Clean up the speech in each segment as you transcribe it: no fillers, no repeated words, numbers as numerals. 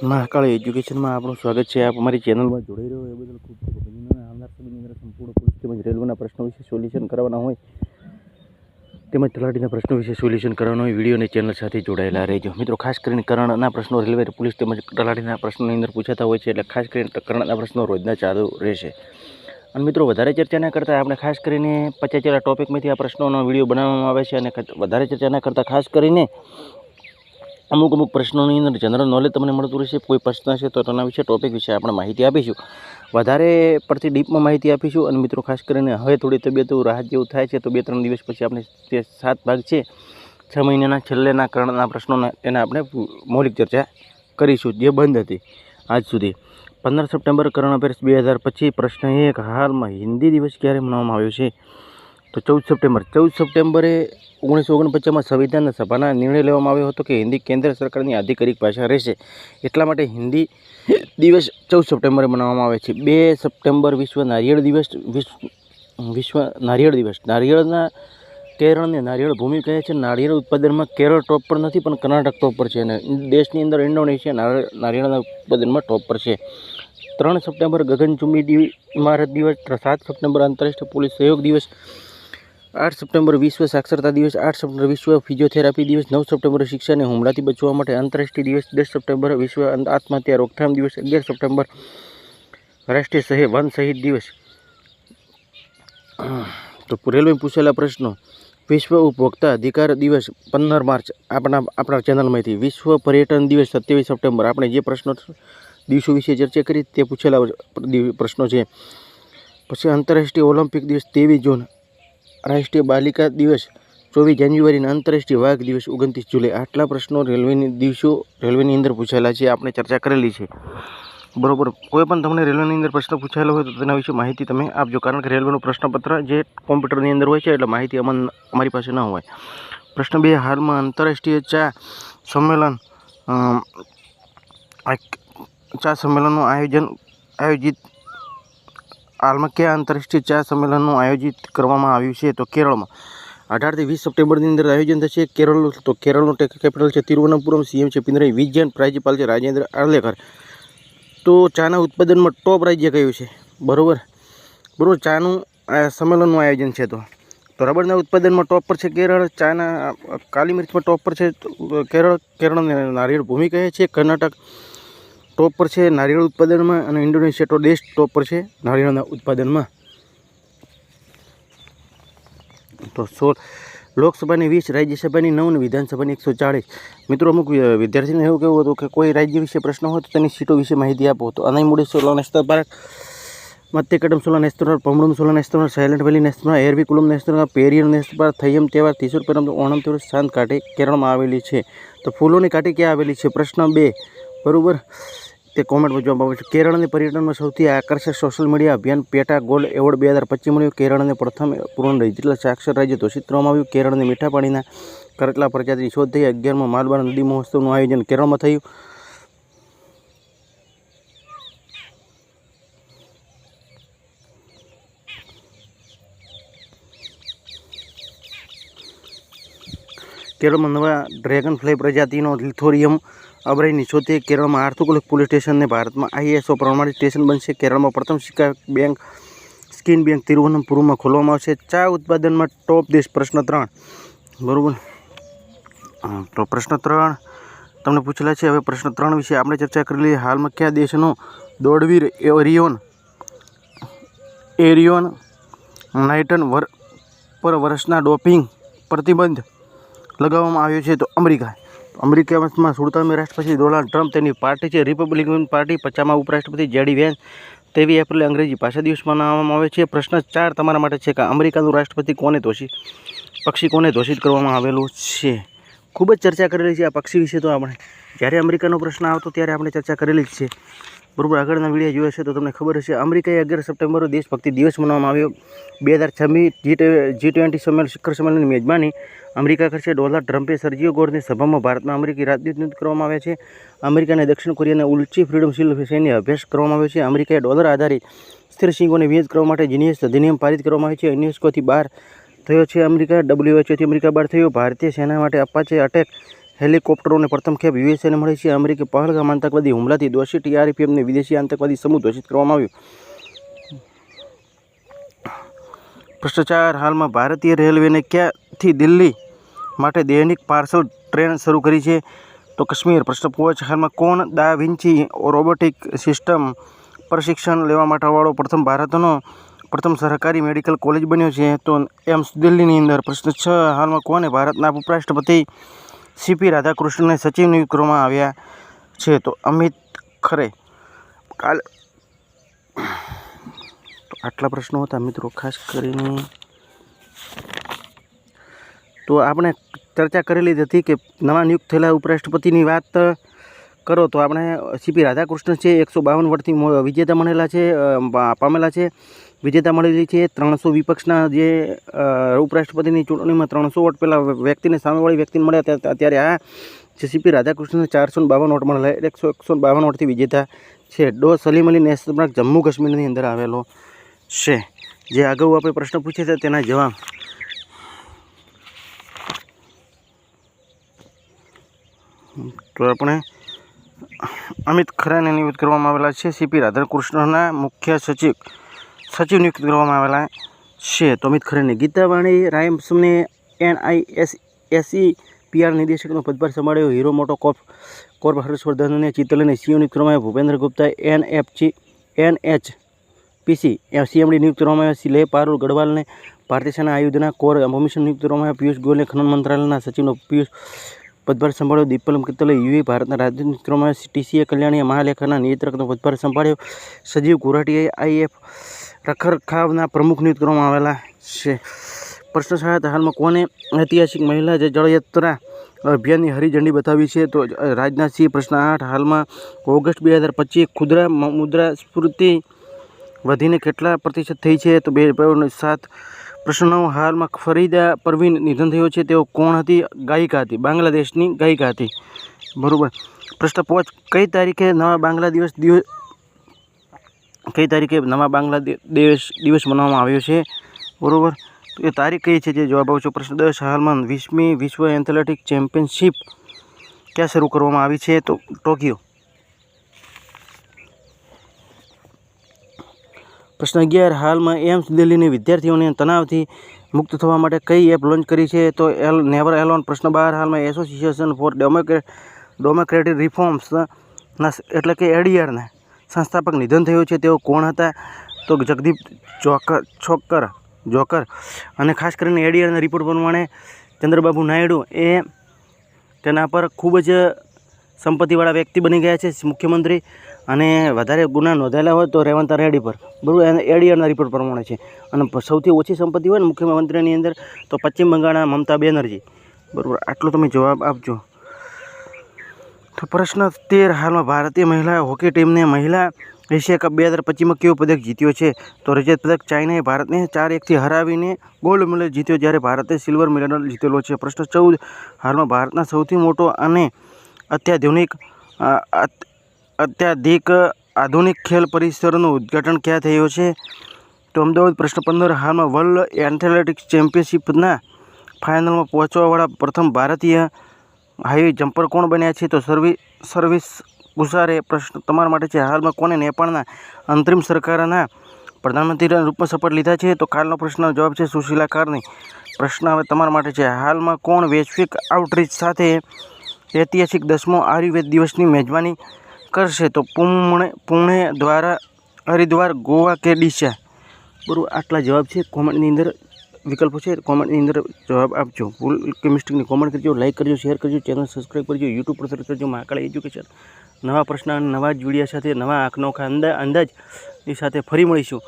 મહાકાળ એજ્યુકેશનમાં આપણું સ્વાગત છે. આપ અમારી ચેનલમાં જોડાઈ રહ્યો એ બદલ ખૂબ ખૂબ અભિનંદન. આવનાર સમયની અંદર સંપૂર્ણ પોલીસ તેમજ રેલવેના પ્રશ્નો વિશે સોલ્યુશન કરવાના હોય તેમજ તલાટીના પ્રશ્નો વિશે સોલ્યુશન કરવાના હોય વિડીયોની ચેનલ સાથે જોડાયેલા રહેજો. મિત્રો, ખાસ કરીને કરણના પ્રશ્નો રેલવે પોલીસ તેમજ તલાટીના પ્રશ્નોની અંદર પૂછાતા હોય છે, એટલે ખાસ કરીને કરણના પ્રશ્નો રોજના ચાલુ રહેશે. અને મિત્રો, વધારે ચર્ચા ના કરતાં આપણે ખાસ કરીને 50 જેટલા ટોપિકમાંથી આ પ્રશ્નોનો વિડીયો બનાવવામાં આવે છે. અને વધારે ચર્ચા ના કરતાં ખાસ કરીને અમુક પ્રશ્નોની અંદર જનરલ નોલેજ તમને મળતું રહેશે. કોઈ પ્રશ્ન છે તો તેના વિશે ટોપિક વિશે આપણે માહિતી આપીશું, વધારે પડતી ડીપમાં માહિતી આપીશું. અને મિત્રો, ખાસ કરીને હવે થોડી તબિયત રાહત જેવું થાય છે, તો 2-3 દિવસ પછી આપણે જે 7 ભાગ છે 6 મહિનાના છેલ્લેના કરણના પ્રશ્નોના એના આપણે મૌલિક ચર્ચા કરીશું, જે બંધ હતી આજ સુધી. 15 સપ્ટેમ્બર કરંટ અફેર્સ 2025. પ્રશ્ન 1, હાલમાં હિન્દી દિવસ ક્યારે મનાવવામાં આવ્યો છે? તો 14 સપ્ટેમ્બર. 14 સપ્ટેમ્બરે 1949માં સંવિધાન સભાના નિર્ણય લેવામાં આવ્યો હતો કે હિન્દી કેન્દ્ર સરકારની આધિકારિક ભાષા રહેશે. એટલા માટે હિન્દી દિવસ 14 સપ્ટેમ્બરે મનાવવામાં આવે છે. 2 સપ્ટેમ્બર વિશ્વ નારિયેળ દિવસ. વિશ્વ નારિયેળ દિવસ. નારિયેળના કેરળને નારિયેળ ભૂમિ કહે છે. નારિયેળ ઉત્પાદનમાં કેરળ ટોપ પર નથી, પણ કર્ણાટક ટોપ પર છે. અને દેશની અંદર ઇન્ડોનેશિયા નારિયેળના ઉત્પાદનમાં ટોપ પર છે. 3 સપ્ટેમ્બર ગગનચુંબી ઇમારત દિવસ. 7 સપ્ટેમ્બર આંતરરાષ્ટ્રીય પોલીસ સહયોગ દિવસ. 8 સપ્ટેમ્બર વિશ્વ સાક્ષરતા દિવસ. 8 સપ્ટેમ્બર વિશ્વ ફિઝિયોથેરાપી દિવસ. 9 સપ્ટેમ્બર શિક્ષા અને હુમલાથી બચવા માટે આંતરરાષ્ટ્રીય દિવસ. 10 સપ્ટેમ્બર વિશ્વ આત્મહત્યા રોકથામ દિવસ. 11 સપ્ટેમ્બર રાષ્ટ્રીય વન શહીદ દિવસ. તો રેલવે પૂછેલા પ્રશ્નો: વિશ્વ ઉપભોક્તા અધિકાર દિવસ 15 માર્ચ આપણા ચેનલમાંથી. વિશ્વ પર્યટન દિવસ 27 સપ્ટેમ્બર. આપણે જે પ્રશ્નો દિવસો વિશે ચર્ચા કરી તે પૂછેલા પ્રશ્નો છે. પછી આંતરરાષ્ટ્રીય ઓલિમ્પિક દિવસ 23 જૂન. રાષ્ટ્રીય બાલિકા દિવસ 24 જાન્યુઆરી. અને આંતરરાષ્ટ્રીય વાઘ દિવસ 29 જુલાઈ. આટલા પ્રશ્નો રેલવેની અંદર પૂછાયેલા છે, આપણે ચર્ચા કરેલી છે. બરોબર. કોઈ પણ તમને રેલવેની અંદર પ્રશ્ન પૂછાયેલો હોય તો તેના વિશે માહિતી તમે આપજો, કારણ કે રેલવેનું પ્રશ્નપત્ર જે કોમ્પ્યુટરની અંદર હોય છે, એટલે માહિતી અમારી પાસે ન હોય. પ્રશ્ન 2, હાલમાં આંતરરાષ્ટ્રીય ચા સંમેલનનું આયોજિત હાલમાં કયા આંતરરાષ્ટ્રીય ચા સંમેલનનું આયોજિત કરવામાં આવ્યું છે? તો કેરળમાં. 18 થી 20 સપ્ટેમ્બરની અંદર આયોજન થશે. કેરળનું કેપિટલ છે તિરુવનંતપુરમ. સીએમ છે પિનરાઈ વિજયન. પ્રાંતપાલ છે રાજેન્દ્ર આર્લેકર. તો ચાના ઉત્પાદનમાં ટોપ રાજ્ય કયું છે? બરોબર. ચાનું સંમેલનનું આયોજન છે. તો રબરના ઉત્પાદનમાં ટોપ પર છે કેરળ. ચાના કાલી મિર્ચમાં ટોપ પર છે કેરળને નારિયેળ ભૂમિ કહે છે. કર્ણાટક ટોપ પર છે નારિયેળ ઉત્પાદનમાં. અને ઇન્ડોનેશિયા તો દેશ ટોપ પર છે નારિયેળના ઉત્પાદનમાં. તો 16 લોકસભાની 20, રાજ્યસભાની 9 અને વિધાનસભાની 140. મિત્રો, અમુક વિદ્યાર્થીને એવું કહેવું હતું કે કોઈ રાજ્ય વિશે પ્રશ્ન હોય તો તેની સીટો વિશે માહિતી આપો. તો અનાઈમુડી 16 નેશનલ પાર્ક, મત્તેકડમ 16 national park, Pambadum 16 national park, silent valley national park, Eravikulam national park, Periyar national park, Theyyam તહેવાર, તિસુર પેરમ ઓણમ તહેવાર, શાંત ઘાટી કેરળમાં આવેલી છે. તો ફૂલોની ઘાટી ક્યાં આવેલી છે? પ્રશ્ન 2. બરાબર, તે કોમેન્ટમાં જવાબ આવે છે. કેરળની પર્યટનમાં સૌથી આકર્ષક સોશિયલ મીડિયા અભિયાન પેટા ગોલ્ડ એવોર્ડ 2025 મળ્યું. કેરળને પ્રથમ પૂર્ણ ડિજિટલ સાક્ષર રાજ્ય ઘોષિત કરવામાં આવ્યું. કેરળને મીઠા પાણીના કરટલા પ્રજાતિની શોધ થઈ. 11મો માલબાર નદી મહોત્સવનું આયોજન કેરળમાં થયું. કેરળમાં નવા ડ્રેગન ફ્લાય પ્રજાતિનો લિથોરિયમ અબરાઈની શોધે. કેરળમાં આર્થુકુલ પોલીસ સ્ટેશનને ભારતમાં ISO પ્રમાણિત સ્ટેશન બનશે. કેરળમાં પ્રથમ સ્કીન બેંક તિરુવનંતપુરમમાં ખોલવામાં આવશે. ચા ઉત્પાદનમાં ટોપ દેશ. પ્રશ્ન 3. બરાબર. તો પ્રશ્ન 3 તમને પૂછેલા છે. હવે પ્રશ્ન 3 વિશે આપણે ચર્ચા કરેલી. હાલમાં કયા દેશનો દોડવીર એરિયોન નાઇટન પર વર્ષના ડોપિંગ પ્રતિબંધ લગાવવામાં આવ્યો છે? તો અમેરિકામાં 47મી રાષ્ટ્રપતિ ડોનાલ્ડ ટ્રમ્પ, તેની પાર્ટી છે રિપબ્લિકન પાર્ટી. 50મા ઉપરાષ્ટ્રપતિ JD વેન્સ. 23 એપ્રિલે અંગ્રેજી ભાષા દિવસ મનાવવામાં આવે છે. પ્રશ્ન 4 તમારા માટે છે કે અમેરિકાનું રાષ્ટ્રપતિ પક્ષી કોને ઘોષિત કરવામાં આવેલું છે? ખૂબ જ ચર્ચા કરેલી છે આ પક્ષી વિશે. તો આપણે જ્યારે અમેરિકાનો પ્રશ્ન આવતો ત્યારે આપણે ચર્ચા કરેલી જ છે. બરાબર. આગળના વિડીયો જોયો હશે તો તમને ખબર હશે. અમેરિકાએ 11 સપ્ટેમ્બર દેશભક્તિ દિવસ મનાવવામાં આવ્યો. 2026 G20 શિખર સંમેલનની મેજબાની અમેરિકા કરશે. ડોનાલ્ડ ટ્રમ્પે સર્જિયો ગોરની સભામાં ભારતમાં અમેરિકી રાજદૂત કરવામાં આવ્યા છે. અમેરિકા અને દક્ષિણ કોરિયાના ઊંચી ફ્રીડમ શીલ્ડ સૈન્ય અભ્યાસ કરવામાં આવ્યો છે. અમેરિકાએ ડોલર આધારિત સ્થિર સિંગોને વિનિયોગ કરવા માટે જીનિયસ અધિનિયમ પારિત કરવામાં આવ્યો છે. યુનેસ્કોથી બહાર થયો છે અમેરિકા. WHOથી અમેરિકા બહાર થયો. ભારતીય સેના માટે અપાચે અટેક હેલિકોપ્ટરોને પ્રથમ ખેપ યુએસએને મળી છે? અમેરિકી પહલગામ આતંકવાદી હુમલાથી દોષી TRPMને વિદેશી આતંકવાદી સમૂહ ઘોષિત કરવામાં આવ્યું. ભ્રષ્ટાચાર. હાલમાં ભારતીય રેલવેને ક્યાંથી દિલ્હી માટે દૈનિક પાર્સલ ટ્રેન શરૂ કરી છે? તો કાશ્મીર. પ્રશ્ન 5. હાલમાં કોણ દા વિન્ચી રોબોટિક સિસ્ટમ પ્રશિક્ષણ લેવા માટેવાળો ભારતનો પ્રથમ સરકારી મેડિકલ કોલેજ બન્યો છે? તો એમ્સ દિલ્હીની અંદર. પ્રશ્ન 6. હાલમાં કોને ભારતના ઉપરાષ્ટ્રપતિ CP રાધાકૃષ્ણનને સચિવ નિયુક્ત કરવામાં આવ્યા છે? તો અમિત ખરે. તો આટલા પ્રશ્નો હતા મિત્રો, ખાસ કરીને તો આપણે ચર્ચા કરેલી હતી કે નવા નિયુક્ત થયેલા ઉપરાષ્ટ્રપતિની વાત કરો તો આપણે CP રાધાકૃષ્ણન છે, 152 વોટથી વિજેતા પામેલા છે. વિજેતા મળેલી છે. 300 વિપક્ષના જે ઉપરાષ્ટ્રપતિની ચૂંટણીમાં 300 વોટ પેલા વ્યક્તિને સામેવાળી વ્યક્તિને મળ્યા, ત્યારે આ જે CP રાધાકૃષ્ણને 452 વોટ મળેલા, 152 વોટથી વિજેતા છે. ડો સલીમ અલી નેશનલ પાર્ક જમ્મુ કાશ્મીરની અંદર આવેલો છે. જે અગાઉ આપણે પ્રશ્ન પૂછ્યા હતા તેના જવાબ તો આપણે અમિત ખરાને નિયુક્ત કરવામાં આવેલા છે. CP રાધાકૃષ્ણના મુખ્ય સચિવ નિયુક્ત કરવામાં આવેલા છે. તો અમિત ખરાને. ગીતાવાણી રાયમ્સને NISEPR નિદેશકનો પદભાર સંભાળ્યો. હીરો મોટો કોર્પ હર્ષવર્ધનને ચિત્તલને CEO નિયુક્ત કરવામાં આવ્યા. ભૂપેન્દ્ર ગુપ્તા NHPC CMD નિયુક્ત કરવામાં આવ્યા. લેહ પારુલ ગઢવાલને ભારતીય સેના આયુધના કોર કમિશનર નિયુક્ત કરવામાં આવ્યા. પિયુષ ગોયલને ખનન મંત્રાલયના સચિવનો પદભાર સંભાળ્યો. દીપલમ કિત્તલે UAE ભારતના રાજદૂત નિયુક્ત કરવામાં આવ્યા. TCA કલ્યાણીએ મહાલેખાના નિયંત્રકનો પદભાર સંભાળ્યો. સંજીવ ગુરાટીએ IF રખરખાવના પ્રમુખ નિયુક્ત કરવામાં આવેલા છે. પ્રશ્ન 7. હાલમાં કોને ઐતિહાસિક મહિલા જળયાત્રા અભિયાનની હરી ઝંડી બતાવી છે? તો રાજનાથસિંહ. પ્રશ્ન 8. હાલમાં ઓગસ્ટ 2025 ખુદરા મુદ્રાસ્ફીતિ વધીને કેટલા પ્રતિશત થઈ છે? તો 2.7. પ્રશ્ન 9. હાલમાં ફરીદા પરવીન નિધન થયો છે. તેઓ કોણ હતી? ગાયિકા હતી, બાંગ્લાદેશની ગાયિકા હતી. બરાબર. પ્રશ્ન 5. કઈ તારીખે નવા બાંગ્લાદેશ દિવસ મનાવવામાં આવ્યો છે? બરાબર. તો એ તારીખ કઈ છે જે જવાબ આવશે. પ્રશ્ન 10. હાલમાં 20મી વિશ્વ એથ્લેટિક ચેમ્પિયનશિપ ક્યાં શરૂ કરવામાં આવી છે? તો ટોક્યો. પ્રશ્ન 11. હાલમાં એમ્સ દિલ્હીની વિદ્યાર્થીઓને તણાવથી મુક્ત થવા માટે કઈ એપ લોન્ચ કરી છે? તો નેવર એલોન. પ્રશ્ન 12. હાલમાં એસોસિએશન ફોર ડેમોક્રેટિક રિફોર્મ્સના એટલે કે ADRના સંસ્થાપક નિધન થયું છે. તેઓ કોણ હતા? તો જગદીપ જોકર. અને ખાસ કરીને ADRના રિપોર્ટ પ્રમાણે ચંદ્રબાબુ નાયડુ એ તેના પર ખૂબ જ સંપત્તિવાળા વ્યક્તિ બની ગયા છે, મુખ્યમંત્રી. અને વધારે ગુના નોંધાયેલા હોય તો રેવંત રેડ્ડી પર. બરાબર. ADRના રિપોર્ટ પ્રમાણે છે. અને સૌથી ઓછી સંપત્તિ હોય ને મુખ્યમંત્રીની અંદર તો પશ્ચિમ બંગાળના મમતા બેનર્જી. બરાબર. આટલો તમે જવાબ આપજો. તો પ્રશ્ન 13. હાલમાં ભારતીય મહિલા હોકી ટીમને મહિલા એશિયા કપ 2025માં કેવો પદક જીત્યો છે? તો રજત પદક. ચાઇનાએ ભારતને 4-1થી હરાવીને ગોલ્ડ મેડલ જીત્યો, જ્યારે ભારતે સિલ્વર મેડલ જીતેલો છે. પ્રશ્ન 14. હાલમાં ભારતના સૌથી મોટો અને આધુનિક ખેલ પરિસરનું ઉદ્ઘાટન ક્યાં થયું છે? તો અમદાવાદ. પ્રશ્ન 15. હાલમાં વર્લ્ડ એથ્લેટિક્સ ચેમ્પિયનશિપના ફાઇનલમાં પહોંચવાવાળા પ્રથમ ભારતીય હાઈ જમ્પર કોણ બન્યા છે? તો સર્વિસ ગુસારે. પ્રશ્ન તમારા માટે છે. હાલમાં કોને નેપાળના અંતરિમ સરકારના પ્રધાનમંત્રીના રૂપમાં શપથ લીધા છે? તો કાલનો પ્રશ્નનો જવાબ છે સુશીલા કાર્ની. પ્રશ્ન હવે તમારા માટે છે. હાલમાં કોણ વૈશ્વિક આઉટરીચ સાથે ઐતિહાસિક 10મો આયુર્વેદ દિવસની મેજબાની કરશે? તો પુણે દ્વારા હરિદ્વાર, ગોવા કે ડીસા. બરાબર. આટલા જવાબ છે. કોમેન્ટની અંદર વિકલ્પો છે, કોમેન્ટની અંદર જવાબ આપજો. ભૂલ કે મિસ્ટેકની કોમેન્ટ કરજો, લાઇક કરજો, શેર કરજો, ચેનલ સબસ્ક્રાઈબ કરજો, યુટ્યુબ પર સર્ચ કરજો મહાકાળ એજ્યુકેશન. નવા પ્રશ્ન અને નવા જ વિડીયો સાથે નવા અનોખા અંદાજની સાથે ફરી મળીશું.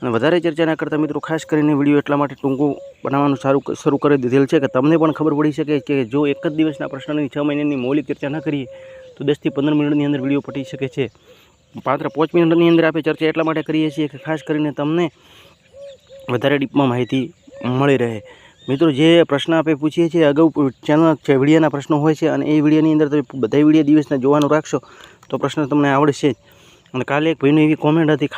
અને વધારે ચર્ચા ના કરતા મિત્રો, ખાસ કરીને વિડીયો એટલા માટે ટૂંકું બનાવવાનું શરૂ કરી દીધેલ છે કે તમને પણ ખબર પડી શકે કે જો એક જ દિવસના પ્રશ્નની 6 મહિનાની મૌલિક ચર્ચા ન કરીએ તો 10 થી 15 મિનિટની અંદર વિડીયો પટી શકે છે. માત્ર 5 મિનિટની અંદર આપણે ચર્ચા એટલા માટે કરીએ છીએ કે ખાસ કરીને તમને વધારે ડીપમાં માહિતી મળી રહે. મિત્રો, જે પ્રશ્ન આપણે પૂછીએ છીએ અગાઉ ચેનલ વિડીયોના પ્રશ્નો હોય છે, અને એ વિડીયોની અંદર તમે બધા વિડીયો દિવસના જોવાનું રાખશો તો પ્રશ્ન તમને આવડશે જ. અને કાલે એક ભાઈની એવી કોમેન્ટ હતી,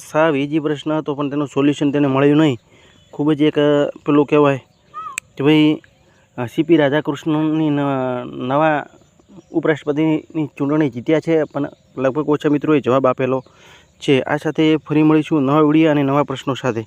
સાવ ઇઝી પ્રશ્ન હતો પણ તેનું સોલ્યુશન તેને મળ્યું નહીં. ખૂબ જ એક પેલું કહેવાય કે ભાઈ સીપી રાધાકૃષ્ણનની નવા ઉપરાષ્ટ્રપતિની ચૂંટણી જીત્યા છે, પણ લગભગ ઓછા મિત્રોએ જવાબ આપેલો છે. આ સાથે ફરી મળીશું નવા વિડીયો અને નવા પ્રશ્નો સાથે.